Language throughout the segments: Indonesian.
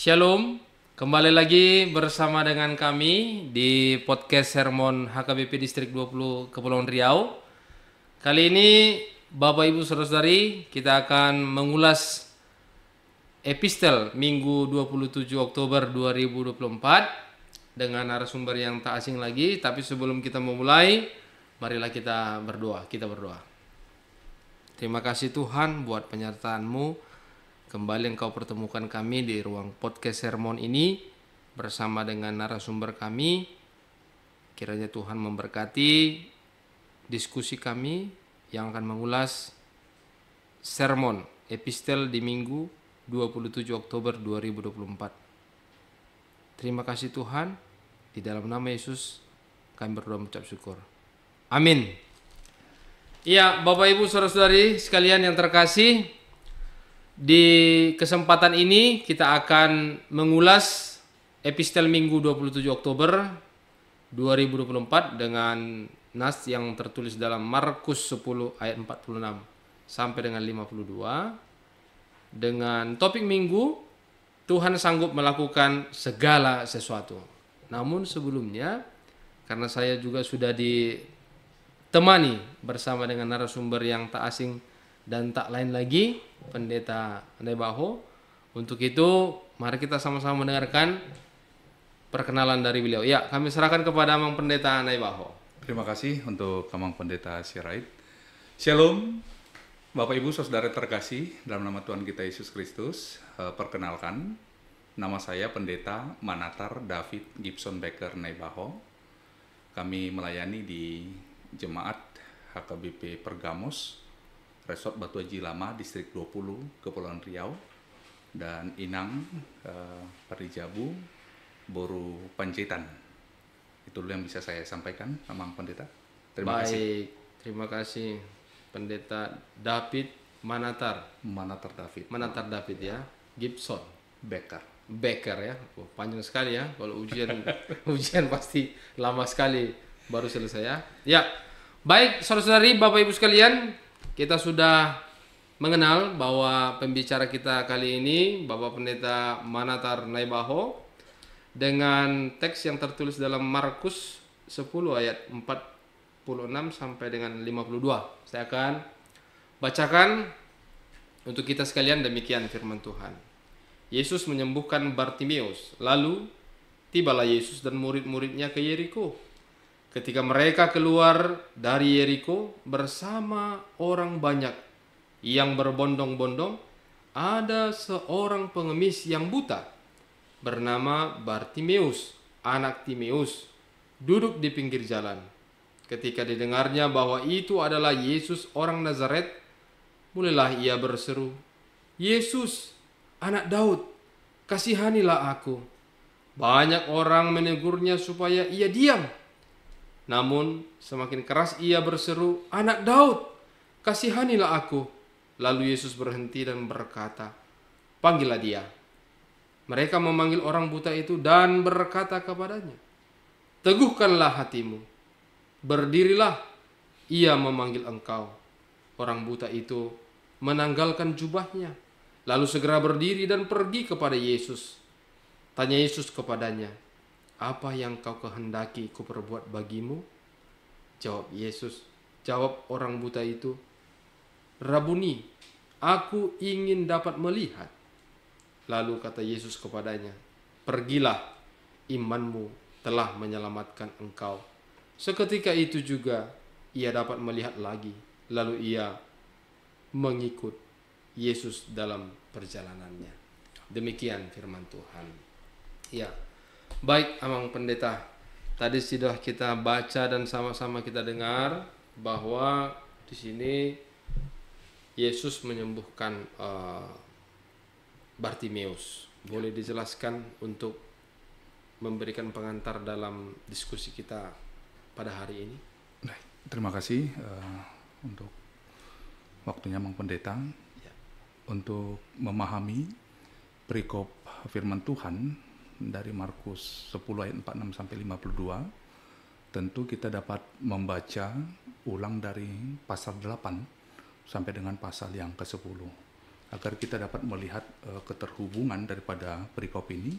Shalom, kembali lagi bersama dengan kami di podcast Sermon HKBP Distrik 20 Kepulauan Riau. Kali ini Bapak Ibu Saudara-saudari, kita akan mengulas epistel Minggu 27 Oktober 2024 dengan narasumber yang tak asing lagi. Tapi sebelum kita memulai, marilah kita berdoa. Terima kasih Tuhan buat penyertaan-Mu. Kembali Engkau pertemukan kami di ruang podcast sermon ini bersama dengan narasumber kami. Kiranya Tuhan memberkati diskusi kami yang akan mengulas sermon epistel di Minggu 27 Oktober 2024. Terima kasih Tuhan, di dalam nama Yesus kami berdoa mengucap syukur. Amin. Iya, Bapak Ibu Saudara-saudari sekalian yang terkasih, di kesempatan ini kita akan mengulas epistel Minggu 27 Oktober 2024 dengan nas yang tertulis dalam Markus 10 ayat 46 sampai dengan 52 dengan topik minggu Tuhan sanggup melakukan segala sesuatu. Namun sebelumnya, karena saya juga sudah ditemani bersama dengan narasumber yang tak asing dan tak lain lagi, Pendeta Naibaho. Untuk itu mari kita sama-sama mendengarkan perkenalan dari beliau. Ya, kami serahkan kepada Amang Pendeta Naibaho. Terima kasih untuk Amang Pendeta Sirait. Shalom Bapak Ibu Saudara terkasih dalam nama Tuhan kita Yesus Kristus. Perkenalkan, nama saya Pendeta Manatar David Gibson Becker Naibaho. Kami melayani di Jemaat HKBP Pergamos, Resort Batu Haji Lama, Distrik 20, Kepulauan Riau, dan Inang, Parijabu, Boru Pancitan. Itu dulu yang bisa saya sampaikan, Amang Pendeta. Terima kasih. Baik, terima kasih Pendeta David Manatar David ya, Gibson Becker ya. Oh, panjang sekali ya, kalau ujian pasti lama sekali baru selesai ya. Ya, baik saudara-saudari, Bapak Ibu sekalian, kita sudah mengenal bahwa pembicara kita kali ini Bapak Pendeta Manatar Naibaho dengan teks yang tertulis dalam Markus 10 ayat 46 sampai dengan 52. Saya akan bacakan untuk kita sekalian, demikian firman Tuhan. Yesus menyembuhkan Bartimeus. Lalu tibalah Yesus dan murid-muridnya ke Yeriko. Ketika mereka keluar dari Yeriko bersama orang banyak yang berbondong-bondong, ada seorang pengemis yang buta bernama Bartimeus, anak Timeus, duduk di pinggir jalan. Ketika didengarnya bahwa itu adalah Yesus orang Nazaret, mulailah ia berseru, "Yesus, anak Daud, kasihanilah aku." Banyak orang menegurnya supaya ia diam. Namun semakin keras ia berseru, "Anak Daud, kasihanilah aku." Lalu Yesus berhenti dan berkata, "Panggillah dia." Mereka memanggil orang buta itu dan berkata kepadanya, "Teguhkanlah hatimu, berdirilah, ia memanggil engkau." Orang buta itu menanggalkan jubahnya, lalu segera berdiri dan pergi kepada Yesus. Tanya Yesus kepadanya, "Apa yang kau kehendaki kuperbuat bagimu?" Jawab orang buta itu, "Rabuni, aku ingin dapat melihat." Lalu kata Yesus kepadanya, "Pergilah, imanmu telah menyelamatkan engkau." Seketika itu juga ia dapat melihat lagi, lalu ia mengikut Yesus dalam perjalanannya. Demikian firman Tuhan. Ya, baik Amang Pendeta, tadi sudah kita baca dan sama-sama kita dengar bahwa di sini Yesus menyembuhkan Bartimeus. Boleh dijelaskan untuk memberikan pengantar dalam diskusi kita pada hari ini? Baik, terima kasih untuk waktunya Amang Pendeta. Ya. Untuk memahami perikop firman Tuhan dari Markus 10 ayat 46 sampai 52, tentu kita dapat membaca ulang dari pasal 8 sampai dengan pasal yang ke-10. agar kita dapat melihat keterhubungan daripada perikop ini,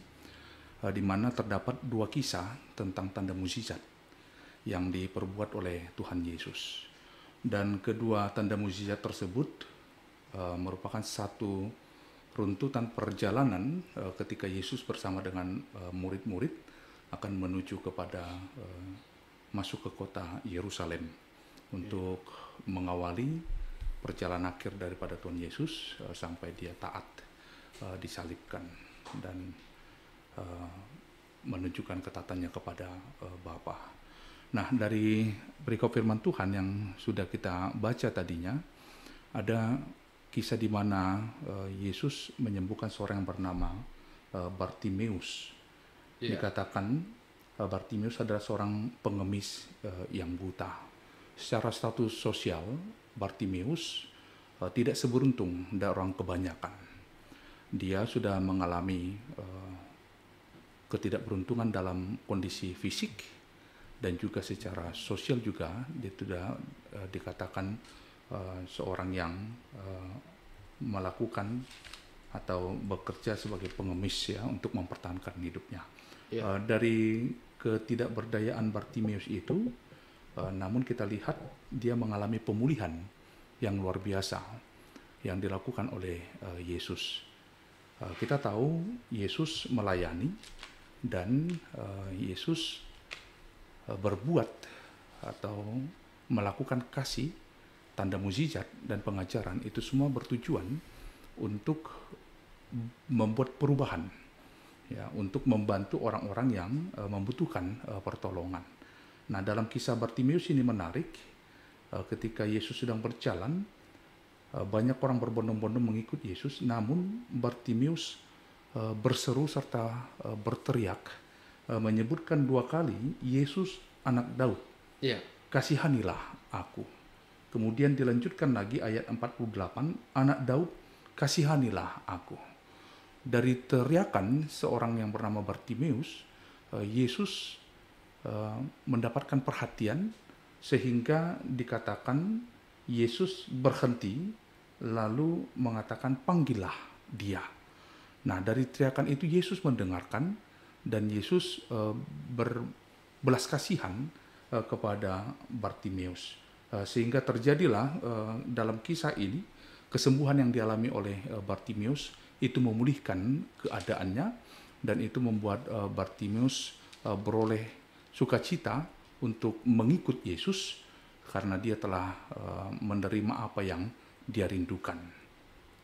di mana terdapat dua kisah tentang tanda mukjizat yang diperbuat oleh Tuhan Yesus. Dan kedua tanda mukjizat tersebut merupakan satu runtutan perjalanan ketika Yesus bersama dengan murid-murid akan menuju kepada masuk ke kota Yerusalem untuk mengawali perjalanan akhir daripada Tuhan Yesus sampai dia taat disalibkan dan menunjukkan ketaatannya kepada Bapa. Nah, dari perikop firman Tuhan yang sudah kita baca tadinya, ada kisah di mana Yesus menyembuhkan seorang yang bernama Bartimeus. Dikatakan Bartimeus adalah seorang pengemis yang buta. Secara status sosial, Bartimeus tidak seberuntung dari orang kebanyakan. Dia sudah mengalami ketidakberuntungan dalam kondisi fisik dan juga secara sosial juga. Dia sudah dikatakan seorang yang melakukan atau bekerja sebagai pengemis ya untuk mempertahankan hidupnya. Dari ketidakberdayaan Bartimeus itu, namun kita lihat dia mengalami pemulihan yang luar biasa yang dilakukan oleh Yesus. Kita tahu Yesus melayani dan Yesus berbuat atau melakukan kasih, tanda mukjizat dan pengajaran itu semua bertujuan untuk membuat perubahan, ya, untuk membantu orang-orang yang membutuhkan pertolongan. Nah, dalam kisah Bartimeus ini menarik, ketika Yesus sedang berjalan, banyak orang berbondong-bondong mengikut Yesus, namun Bartimeus berseru serta berteriak, menyebutkan dua kali, Yesus anak Daud, kasihanilah aku. Kemudian dilanjutkan lagi ayat 48, anak Daud, kasihanilah aku. Dari teriakan seorang yang bernama Bartimeus, Yesus mendapatkan perhatian sehingga dikatakan Yesus berhenti lalu mengatakan panggillah dia. Nah, dari teriakan itu Yesus mendengarkan dan Yesus berbelas kasihan kepada Bartimeus, sehingga terjadilah dalam kisah ini kesembuhan yang dialami oleh Bartimeus itu memulihkan keadaannya dan itu membuat Bartimeus beroleh sukacita untuk mengikut Yesus karena dia telah menerima apa yang dia rindukan.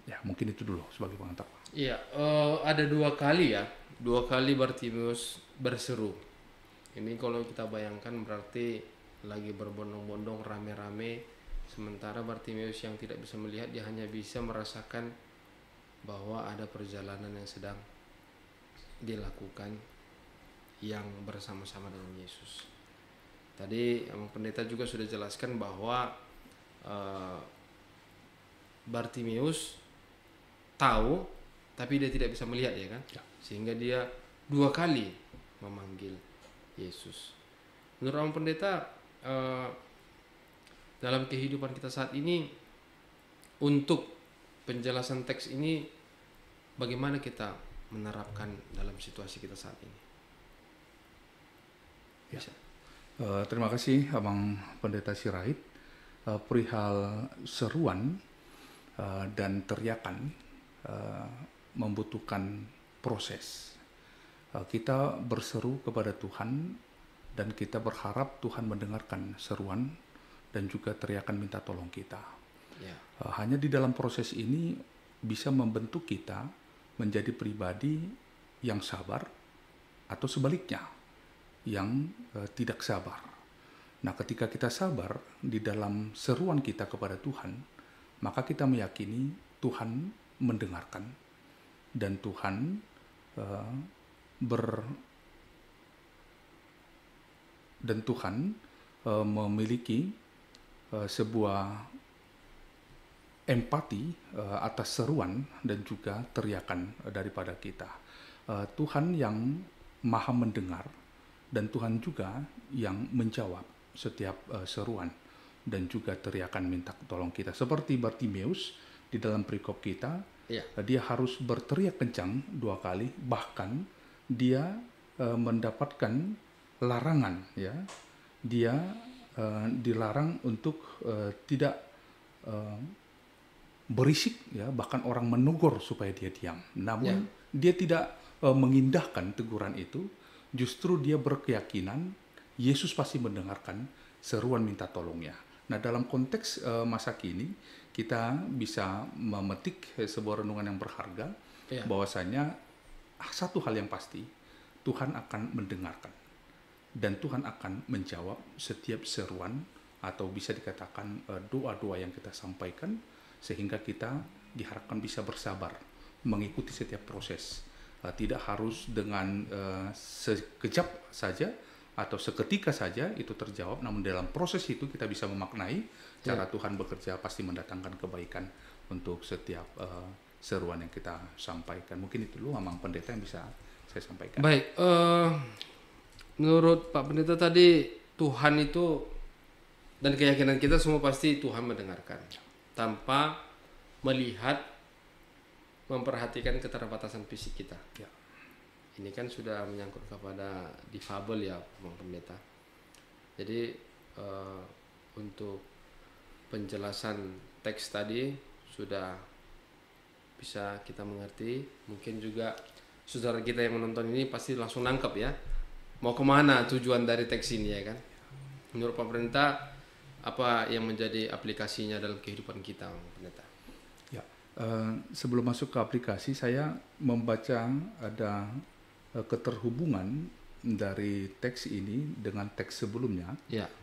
Ya, mungkin itu dulu sebagai pengantar. Iya, ada dua kali Bartimeus berseru. Ini kalau kita bayangkan berarti lagi berbondong-bondong rame-rame, sementara Bartimeus yang tidak bisa melihat dia hanya bisa merasakan bahwa ada perjalanan yang sedang dilakukan yang bersama-sama dengan Yesus. Tadi pendeta juga sudah jelaskan bahwa Bartimeus tahu tapi dia tidak bisa melihat, ya kan? Sehingga dia dua kali memanggil Yesus. Menurut pendeta, dalam kehidupan kita saat ini, untuk penjelasan teks ini bagaimana kita menerapkan dalam situasi kita saat ini? Bisa. Terima kasih Abang Pendeta Sirait. Perihal seruan dan teriakan membutuhkan proses. Kita berseru kepada Tuhan dan kita berharap Tuhan mendengarkan seruan dan juga teriakan minta tolong kita. Hanya di dalam proses ini bisa membentuk kita menjadi pribadi yang sabar atau sebaliknya yang tidak sabar. Nah, ketika kita sabar di dalam seruan kita kepada Tuhan, maka kita meyakini Tuhan mendengarkan dan Tuhan memiliki sebuah empati atas seruan dan juga teriakan daripada kita. Tuhan yang maha mendengar dan Tuhan juga yang menjawab setiap seruan dan juga teriakan minta tolong kita. Seperti Bartimeus di dalam perikop kita, Ya. Dia harus berteriak kencang 2 kali, bahkan dia mendapatkan larangan, ya. Dia dilarang untuk tidak berisik, ya, bahkan orang menegur supaya dia diam. Namun dia tidak mengindahkan teguran itu, justru dia berkeyakinan Yesus pasti mendengarkan seruan minta tolongnya. Nah, dalam konteks masa kini kita bisa memetik sebuah renungan yang berharga, bahwasanya satu hal yang pasti, Tuhan akan mendengarkan dan Tuhan akan menjawab setiap seruan atau bisa dikatakan doa-doa yang kita sampaikan, sehingga kita diharapkan bisa bersabar mengikuti setiap proses. Tidak harus dengan sekejap saja atau seketika saja itu terjawab, namun dalam proses itu kita bisa memaknai cara Tuhan bekerja pasti mendatangkan kebaikan untuk setiap seruan yang kita sampaikan. Mungkin itu dulu Amang Pendeta yang bisa saya sampaikan. Baik, menurut Pak Pendeta tadi, Tuhan itu dan keyakinan kita semua pasti Tuhan mendengarkan tanpa melihat, memperhatikan keterbatasan fisik kita. Ya. Ini kan sudah menyangkut kepada difabel ya, Bang Pendeta. Jadi untuk penjelasan teks tadi sudah bisa kita mengerti. Mungkin juga saudara kita yang menonton ini pasti langsung nangkep ya, mau kemana tujuan dari teks ini, ya kan. Menurut Pak Pendeta, apa yang menjadi aplikasinya dalam kehidupan kita, Bang Pendeta? Ya, sebelum masuk ke aplikasi, saya membaca ada keterhubungan dari teks ini dengan teks sebelumnya,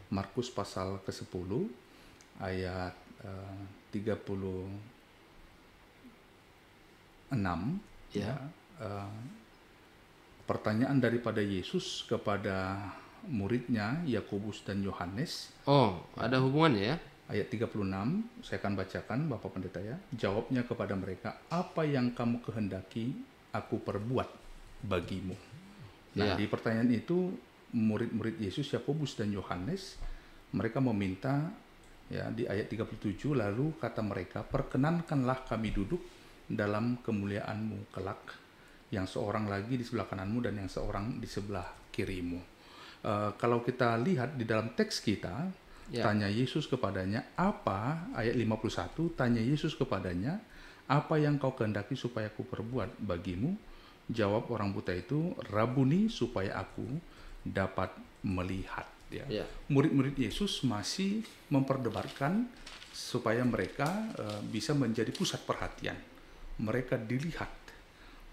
Markus pasal ke-10 ayat 36, pertanyaan daripada Yesus kepada muridnya Yakobus dan Yohanes. Ada hubungannya ya? Ayat 36, saya akan bacakan Bapak Pendeta ya. Jawabnya kepada mereka, apa yang kamu kehendaki aku perbuat bagimu. Nah, di pertanyaan itu murid-murid Yesus Yakobus dan Yohanes, mereka meminta ya, di ayat 37, lalu kata mereka, perkenankanlah kami duduk dalam kemuliaanmu kelak, yang seorang lagi di sebelah kananmu dan yang seorang di sebelah kirimu. Kalau kita lihat di dalam teks kita, tanya Yesus kepadanya apa, ayat 51, tanya Yesus kepadanya, apa yang kau kehendaki supaya aku perbuat bagimu? Jawab orang buta itu, Rabuni, supaya aku dapat melihat. Ya. Murid-murid Yesus masih memperdebatkan supaya mereka bisa menjadi pusat perhatian. Mereka dilihat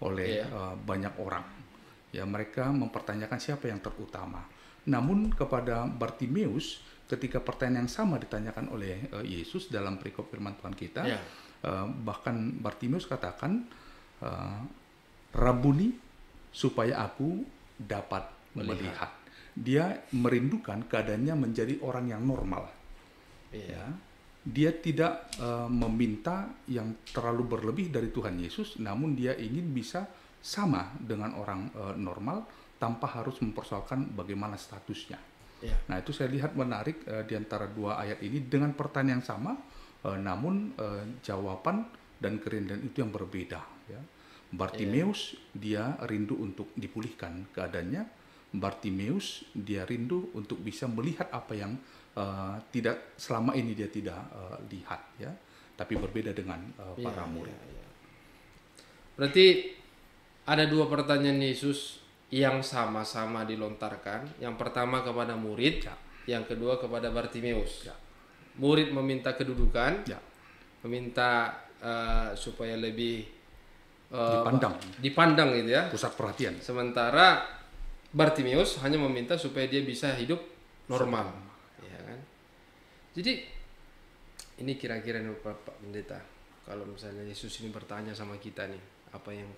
oleh banyak orang. Ya, mereka mempertanyakan siapa yang terutama. Namun kepada Bartimeus, ketika pertanyaan yang sama ditanyakan oleh Yesus dalam perikop firman Tuhan kita, bahkan Bartimeus katakan, Rabuni, supaya aku dapat melihat. Dia merindukan keadaannya menjadi orang yang normal. Ya. Dia tidak meminta yang terlalu berlebih dari Tuhan Yesus, namun dia ingin bisa sama dengan orang normal tanpa harus mempersoalkan bagaimana statusnya. Nah, itu saya lihat menarik di antara dua ayat ini dengan pertanyaan yang sama, namun jawaban dan kerinduan itu yang berbeda. Ya. Bartimeus dia rindu untuk dipulihkan keadaannya. Bartimeus dia rindu untuk bisa melihat apa yang tidak selama ini dia tidak lihat, ya, tapi berbeda dengan para murid. Berarti ada dua pertanyaan Yesus yang sama-sama dilontarkan. Yang pertama kepada murid, yang kedua kepada Bartimeus. Murid meminta kedudukan, meminta supaya lebih dipandang gitu ya, pusat perhatian. Sementara Bartimeus hanya meminta supaya dia bisa hidup normal, ya kan? Jadi ini kira-kira Pak Pendeta, kalau misalnya Yesus ini bertanya sama kita nih, apa yang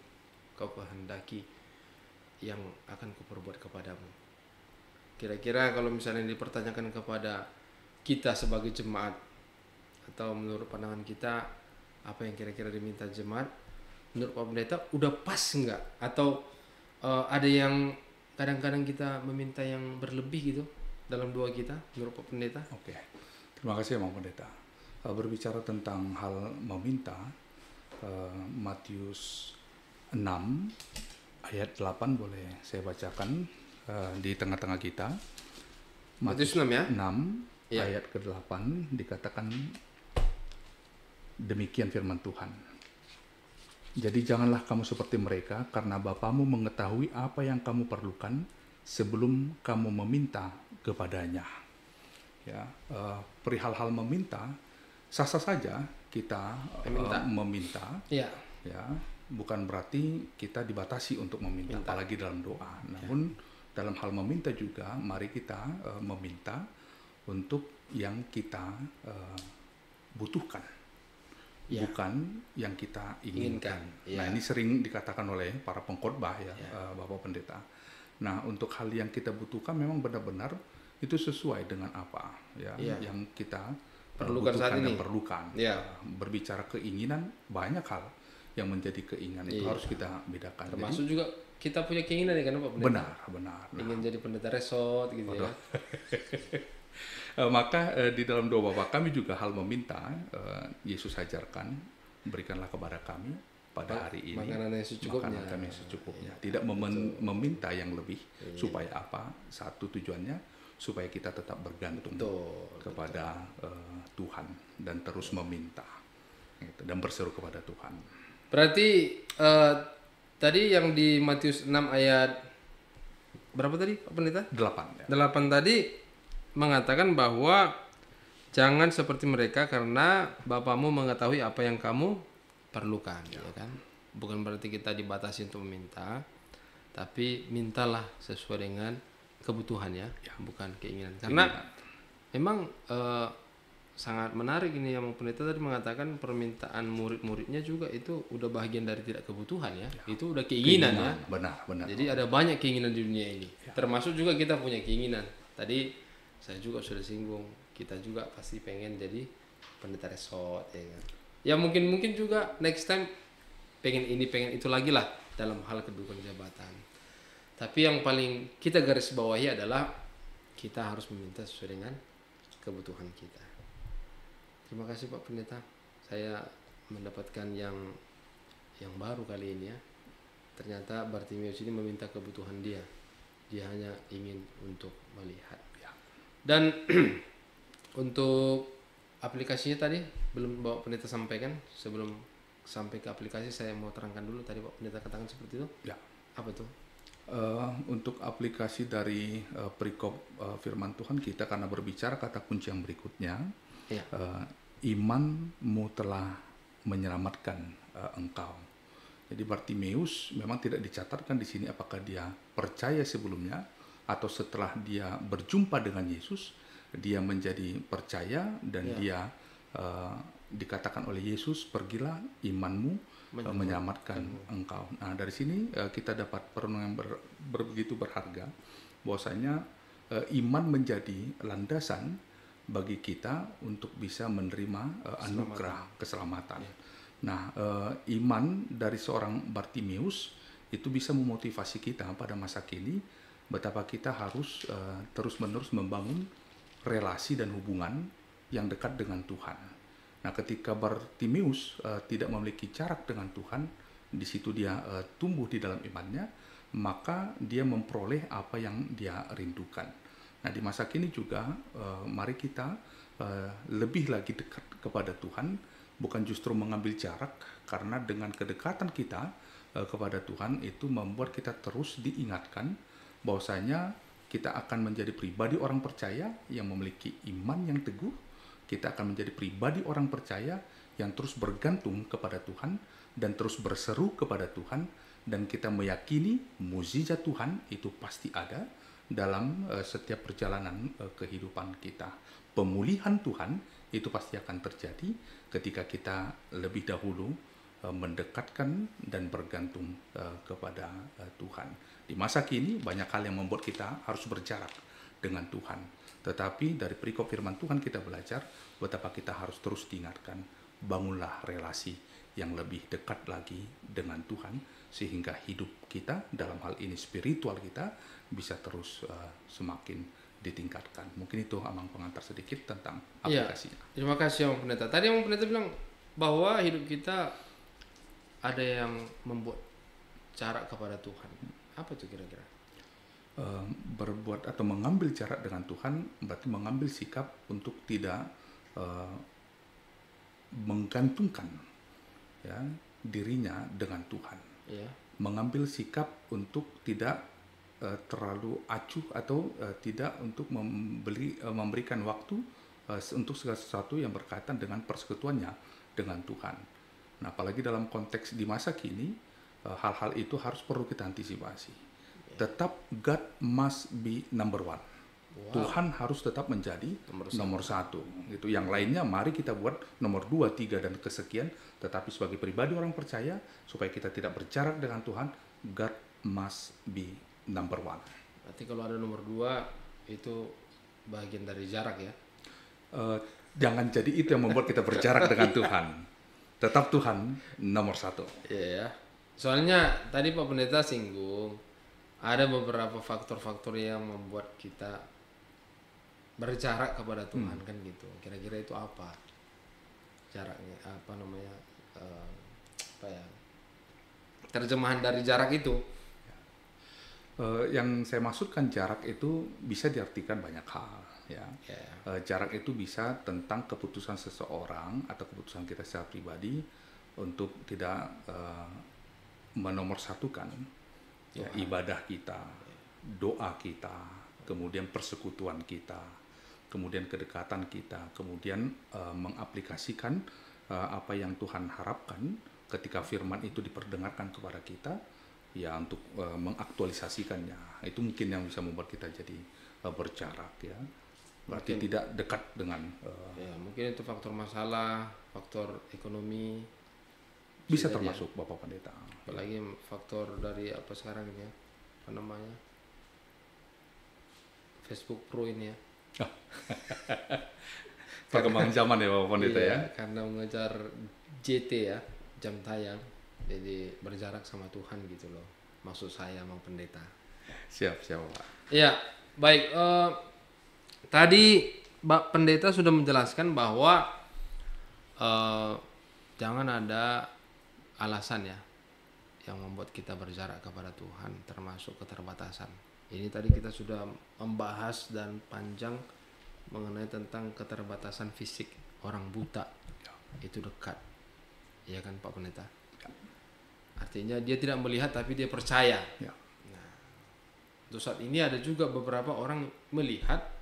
kau kehendaki yang akan kuperbuat kepadamu? Kira-kira kalau misalnya dipertanyakan kepada kita sebagai jemaat, atau menurut pandangan kita, apa yang kira-kira diminta jemaat, menurut Pak Pendeta udah pas enggak? Atau ada yang kadang-kadang kita meminta yang berlebih gitu dalam doa kita, menurut Pak Pendeta? Oke, terima kasih Bang Pendeta. Berbicara tentang hal meminta, Matius 6 ayat 8 boleh saya bacakan di tengah-tengah kita. Matius 6 ya? 6 Ya. ayat ke-8 dikatakan demikian firman Tuhan. Jadi janganlah kamu seperti mereka, karena Bapamu mengetahui apa yang kamu perlukan sebelum kamu meminta kepadanya. Ya, perihal hal meminta, sah-sah saja kita meminta. Ya. Ya, bukan berarti kita dibatasi untuk meminta, apalagi dalam doa. Namun dalam hal meminta juga, mari kita meminta untuk yang kita butuhkan. Bukan yang kita inginkan. Nah, ini sering dikatakan oleh para pengkhotbah Bapak Pendeta. Nah, untuk hal yang kita butuhkan memang benar-benar itu sesuai dengan apa yang kita perlukan saat ini. Perlukan. Berbicara keinginan, banyak hal yang menjadi keinginan itu harus kita bedakan. Termasuk juga kita punya keinginan ya kan Pak Pendeta? Benar. Ingin jadi pendeta resort gitu ya. Maka di dalam doa Bapa kami juga hal meminta, Yesus ajarkan, berikanlah kepada kami pada hari ini makanan yang secukupnya. Makanan kami yang secukupnya. Tidak meminta yang lebih. Supaya apa? Satu tujuannya supaya kita tetap bergantung kepada Tuhan dan terus meminta dan berseru kepada Tuhan. Berarti tadi yang di Matius 6 ayat berapa tadi Pak Pendeta? 8 tadi mengatakan bahwa jangan seperti mereka karena Bapamu mengetahui apa yang kamu perlukan, ya kan? Bukan berarti kita dibatasi untuk meminta, tapi mintalah sesuai dengan kebutuhan ya, bukan keinginan. Karena memang sangat menarik ini yang Pendeta tadi mengatakan permintaan murid-muridnya juga itu udah bagian dari tidak kebutuhan ya. Itu udah keinginan ya. Benar. Jadi ada banyak keinginan di dunia ini. Termasuk juga kita punya keinginan. Tadi saya juga sudah singgung, kita juga pasti pengen jadi pendeta resort ya kan. Ya mungkin juga next time pengen ini pengen itu lagi lah dalam hal kedudukan jabatan. Tapi yang paling kita garis bawahi adalah kita harus meminta sesuai dengan kebutuhan kita. Terima kasih Pak Pendeta. Saya mendapatkan yang baru kali ini ya. Ternyata Bartimeus ini meminta kebutuhan dia. Dia hanya ingin untuk melihat. Dan untuk aplikasinya tadi belum Bapak Pendeta sampaikan. Sebelum sampai ke aplikasi saya mau terangkan dulu tadi Pak Pendeta katakan seperti itu. Ya. Apa tuh? Untuk aplikasi dari perikop firman Tuhan kita, karena berbicara kata kunci yang berikutnya, imanmu telah menyelamatkan engkau. Jadi Bartimeus memang tidak dicatatkan di sini apakah dia percaya sebelumnya atau setelah dia berjumpa dengan Yesus dia menjadi percaya dan dia dikatakan oleh Yesus, pergilah, imanmu menyelamatkan engkau. Nah, dari sini kita dapat perenungan yang begitu berharga bahwasanya iman menjadi landasan bagi kita untuk bisa menerima anugerah keselamatan. Nah, iman dari seorang Bartimeus itu bisa memotivasi kita pada masa kini betapa kita harus terus-menerus membangun relasi dan hubungan yang dekat dengan Tuhan. Nah, ketika Bartimeus tidak memiliki jarak dengan Tuhan, di situ dia tumbuh di dalam imannya, maka dia memperoleh apa yang dia rindukan. Nah, di masa kini juga mari kita lebih lagi dekat kepada Tuhan, bukan justru mengambil jarak, karena dengan kedekatan kita kepada Tuhan itu membuat kita terus diingatkan bahwasanya kita akan menjadi pribadi orang percaya yang memiliki iman yang teguh. Kita akan menjadi pribadi orang percaya yang terus bergantung kepada Tuhan dan terus berseru kepada Tuhan, dan kita meyakini mukjizat Tuhan itu pasti ada dalam setiap perjalanan kehidupan kita. Pemulihan Tuhan itu pasti akan terjadi ketika kita lebih dahulu mendekatkan dan bergantung kepada Tuhan. Di masa kini banyak hal yang membuat kita harus berjarak dengan Tuhan. Tetapi dari perikop firman Tuhan kita belajar betapa kita harus terus diingatkan, bangunlah relasi yang lebih dekat lagi dengan Tuhan sehingga hidup kita dalam hal ini spiritual kita bisa terus semakin ditingkatkan. Mungkin itu Amang pengantar sedikit tentang aplikasinya. Terima kasih Amang Pendeta. Tadi Amang Pendeta bilang bahwa hidup kita ada yang membuat jarak kepada Tuhan. Apa itu kira-kira? Berbuat atau mengambil jarak dengan Tuhan berarti mengambil sikap untuk tidak menggantungkan ya dirinya dengan Tuhan. Iya. Mengambil sikap untuk tidak terlalu acuh atau tidak untuk memberikan waktu untuk segala sesuatu yang berkaitan dengan persekutuannya dengan Tuhan. Nah, apalagi dalam konteks di masa kini, hal-hal itu harus perlu kita antisipasi. Tetap God must be number one. Wow. Tuhan harus tetap menjadi nomor satu. Itu yang lainnya mari kita buat nomor 2, 3 dan kesekian. Tetapi sebagai pribadi orang percaya supaya kita tidak berjarak dengan Tuhan, God must be number one. Berarti kalau ada nomor 2 itu bagian dari jarak ya? Jangan jadi itu yang membuat kita berjarak dengan Tuhan. Tetap Tuhan nomor 1. Iya. Soalnya tadi Pak Pendeta singgung ada beberapa faktor-faktor yang membuat kita berjarak kepada Tuhan kan gitu. Kira-kira itu apa? Jaraknya apa namanya? Apa ya? Terjemahan dari jarak itu. Yang saya maksudkan jarak itu bisa diartikan banyak hal ya. Jarak itu bisa tentang keputusan seseorang atau keputusan kita secara pribadi untuk tidak menomorsatukan ya, ibadah kita, doa kita, kemudian persekutuan kita, kemudian kedekatan kita, kemudian mengaplikasikan apa yang Tuhan harapkan ketika firman itu diperdengarkan kepada kita, ya untuk mengaktualisasikannya. Itu mungkin yang bisa membuat kita jadi berjarak ya. Berarti mungkin tidak dekat dengan ya, mungkin itu faktor masalah, faktor ekonomi bisa termasuk Bapak Pendeta. Apalagi faktor dari apa sekarang ini ya, apa namanya, Facebook Pro ini ya. Perkembangan zaman ya Bapak Pendeta ya. Karena mengejar JT ya, jam tayang, jadi berjarak sama Tuhan gitu loh. Maksud saya Bang Pendeta. Siap Pak. Iya, baik. Tadi Pak Pendeta sudah menjelaskan bahwa jangan ada alasan ya yang membuat kita berjarak kepada Tuhan, termasuk keterbatasan. Ini tadi kita sudah membahas dan panjang mengenai tentang keterbatasan fisik orang buta. Itu dekat, ya kan Pak Pendeta? Artinya dia tidak melihat tapi dia percaya. Nah, untuk saat ini ada juga beberapa orang melihat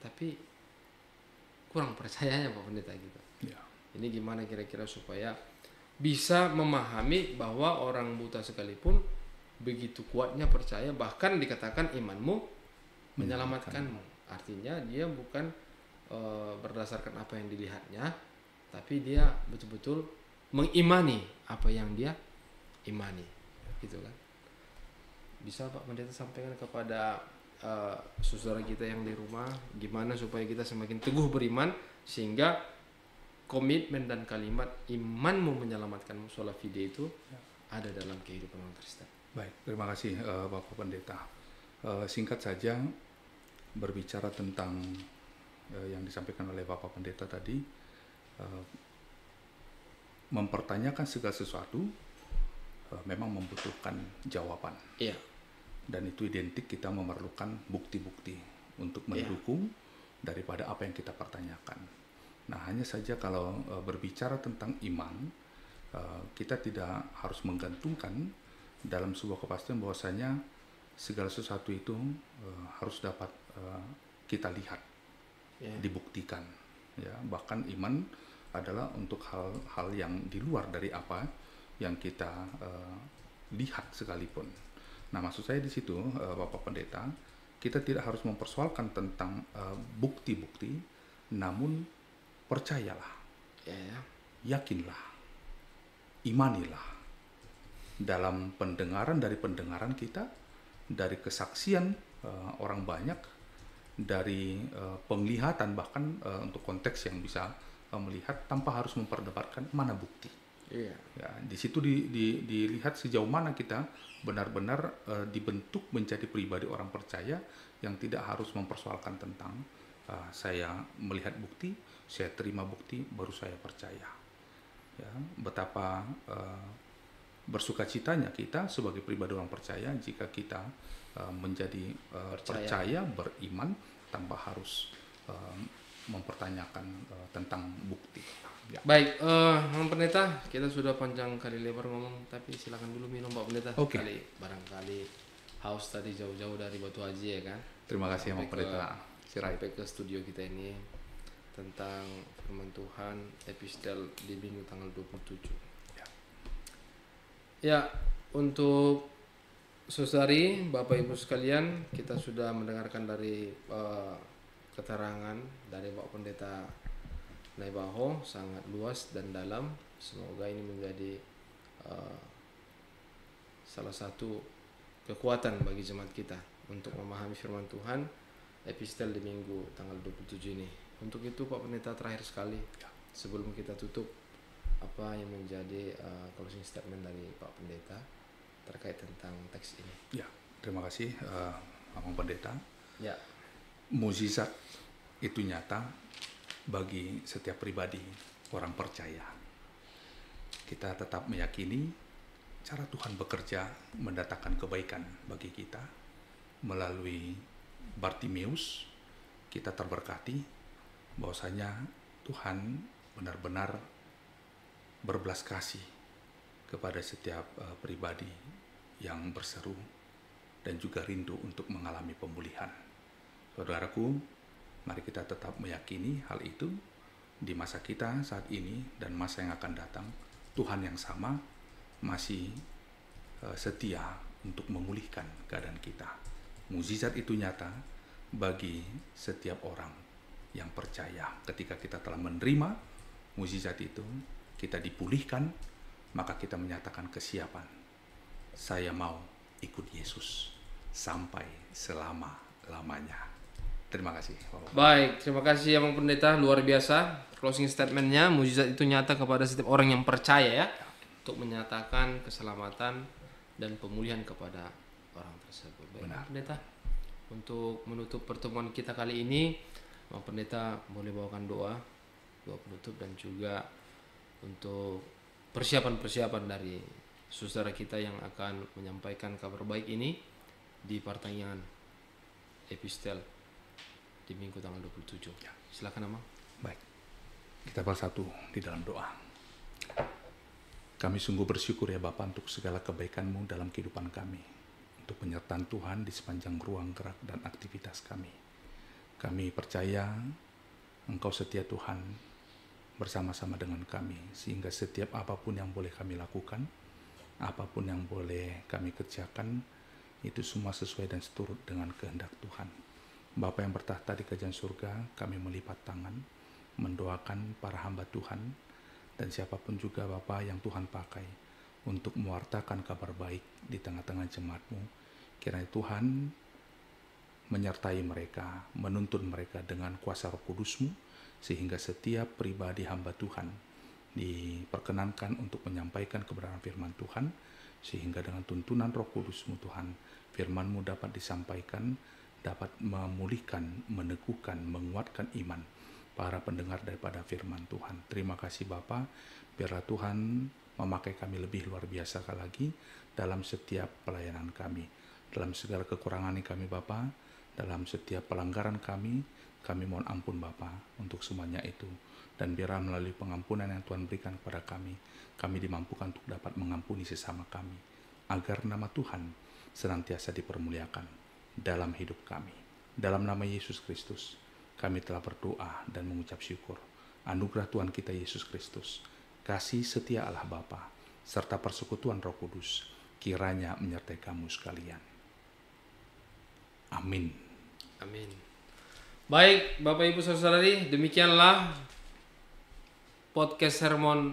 tapi kurang percayanya Pak Pendeta gitu. Ini gimana kira-kira supaya bisa memahami bahwa orang buta sekalipun begitu kuatnya percaya, bahkan dikatakan imanmu menyelamatkanmu. Artinya dia bukan berdasarkan apa yang dilihatnya, tapi dia betul-betul mengimani apa yang dia imani, gitu kan? Bisa Pak Pendeta sampaikan kepada saudara kita yang di rumah gimana supaya kita semakin teguh beriman sehingga komitmen dan kalimat imanmu menyelamatkanmu sola fide itu ada dalam kehidupan orang Kristen. Baik, terima kasih Bapak Pendeta. Singkat saja berbicara tentang yang disampaikan oleh Bapak Pendeta tadi, mempertanyakan segala sesuatu memang membutuhkan jawaban. Iya. Dan itu identik kita memerlukan bukti-bukti untuk mendukung daripada apa yang kita pertanyakan. Nah, hanya saja kalau berbicara tentang iman, kita tidak harus menggantungkan dalam sebuah kepastian bahwasanya segala sesuatu itu harus dapat kita lihat, dibuktikan. Ya, bahkan iman adalah untuk hal-hal yang di luar dari apa yang kita lihat sekalipun. Nah, maksud saya di situ, Bapak Pendeta, kita tidak harus mempersoalkan tentang bukti-bukti, namun percayalah, yakinlah, imanilah dalam pendengaran kita, dari kesaksian orang banyak, dari penglihatan bahkan untuk konteks yang bisa melihat tanpa harus memperdebatkan mana bukti. Ya, di situ dilihat sejauh mana kita benar-benar dibentuk menjadi pribadi orang percaya yang tidak harus mempersoalkan tentang saya melihat bukti, saya terima bukti, baru saya percaya. ya, betapa bersukacitanya kita sebagai pribadi orang percaya jika kita menjadi percaya, beriman tanpa harus mempertanyakan tentang bukti. Ya. Baik, Bang Pendeta, kita sudah panjang kali lebar ngomong, tapi silakan dulu minum Pak Pendeta. Oke. Barangkali haus tadi jauh-jauh dari Batu Haji ya kan. Terima kasih Bang Pendeta. Sampai ke studio kita ini tentang firman Tuhan epistel di minggu tanggal 27. Ya, untuk saudari, Bapak Ibu sekalian, kita sudah mendengarkan dari keterangan dari Bapak Pendeta Naibaho, sangat luas dan dalam. Semoga ini menjadi salah satu kekuatan bagi jemaat kita untuk memahami firman Tuhan epistel di minggu tanggal 27 ini. Untuk itu Pak Pendeta, terakhir sekali sebelum kita tutup, apa yang menjadi closing statement dari Pak Pendeta terkait tentang teks ini? Ya, terima kasih Abang Pendeta. Ya. Mukjizat itu nyata bagi setiap pribadi orang percaya. Kita tetap meyakini cara Tuhan bekerja mendatangkan kebaikan bagi kita. Melalui Bartimeus kita terberkati bahwasanya Tuhan benar-benar berbelas kasih kepada setiap pribadi yang berseru dan juga rindu untuk mengalami pemulihan. Saudaraku, mari kita tetap meyakini hal itu di masa kita saat ini dan masa yang akan datang. Tuhan yang sama masih setia untuk memulihkan keadaan kita. Mukjizat itu nyata bagi setiap orang yang percaya. Ketika kita telah menerima mukjizat itu, kita dipulihkan, maka kita menyatakan kesiapan. Saya mau ikut Yesus sampai selama-lamanya. Terima kasih. Baik, terima kasih Abang Pendeta, luar biasa closing statementnya. Mukjizat itu nyata kepada setiap orang yang percaya ya, untuk menyatakan keselamatan dan pemulihan kepada orang tersebut. Baik, Bang Pendeta, untuk menutup pertemuan kita kali ini, Bang Pendeta boleh bawakan doa penutup dan juga untuk persiapan-persiapan dari saudara kita yang akan menyampaikan kabar baik ini di pertanyaan epistel di minggu tanggal 27. Ya. Silakan Amang. Baik. Kita bersatu di dalam doa. Kami sungguh bersyukur ya Bapa untuk segala kebaikan-Mu dalam kehidupan kami. Untuk penyertaan Tuhan di sepanjang ruang gerak dan aktivitas kami. Kami percaya Engkau setia Tuhan bersama-sama dengan kami. Sehingga setiap apapun yang boleh kami lakukan, apapun yang boleh kami kerjakan, itu semua sesuai dan seturut dengan kehendak Tuhan. Bapa yang bertahta di kerajaan surga, kami melipat tangan, mendoakan para hamba Tuhan, dan siapapun juga Bapa yang Tuhan pakai untuk mewartakan kabar baik di tengah-tengah jemaat-Mu. Kiranya Tuhan menyertai mereka, menuntun mereka dengan kuasa Roh Kudus-Mu, sehingga setiap pribadi hamba Tuhan diperkenankan untuk menyampaikan kebenaran firman Tuhan, sehingga dengan tuntunan Roh Kudus-Mu Tuhan, firman-Mu dapat disampaikan, dapat memulihkan, meneguhkan, menguatkan iman para pendengar daripada firman Tuhan. Terima kasih Bapa, biarlah Tuhan memakai kami lebih luar biasa lagi dalam setiap pelayanan kami, dalam segala kekurangan kami Bapa, dalam setiap pelanggaran kami mohon ampun Bapa untuk semuanya itu, dan biarlah melalui pengampunan yang Tuhan berikan kepada kami dimampukan untuk dapat mengampuni sesama kami, agar nama Tuhan senantiasa dipermuliakan dalam hidup kami. Dalam nama Yesus Kristus, kami telah berdoa dan mengucap syukur. Anugerah Tuhan kita Yesus Kristus, kasih setia Allah Bapa, serta persekutuan Roh Kudus, kiranya menyertai kamu sekalian. Amin. Amin. Baik, Bapak Ibu Saudari, demikianlah podcast sermon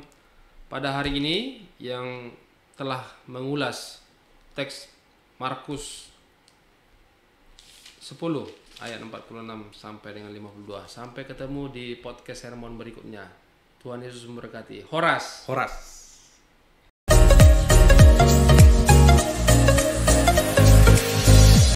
pada hari ini yang telah mengulas teks Markus 10 ayat 46 sampai dengan 52. Sampai ketemu di podcast sermon berikutnya. Tuhan Yesus memberkati. Horas.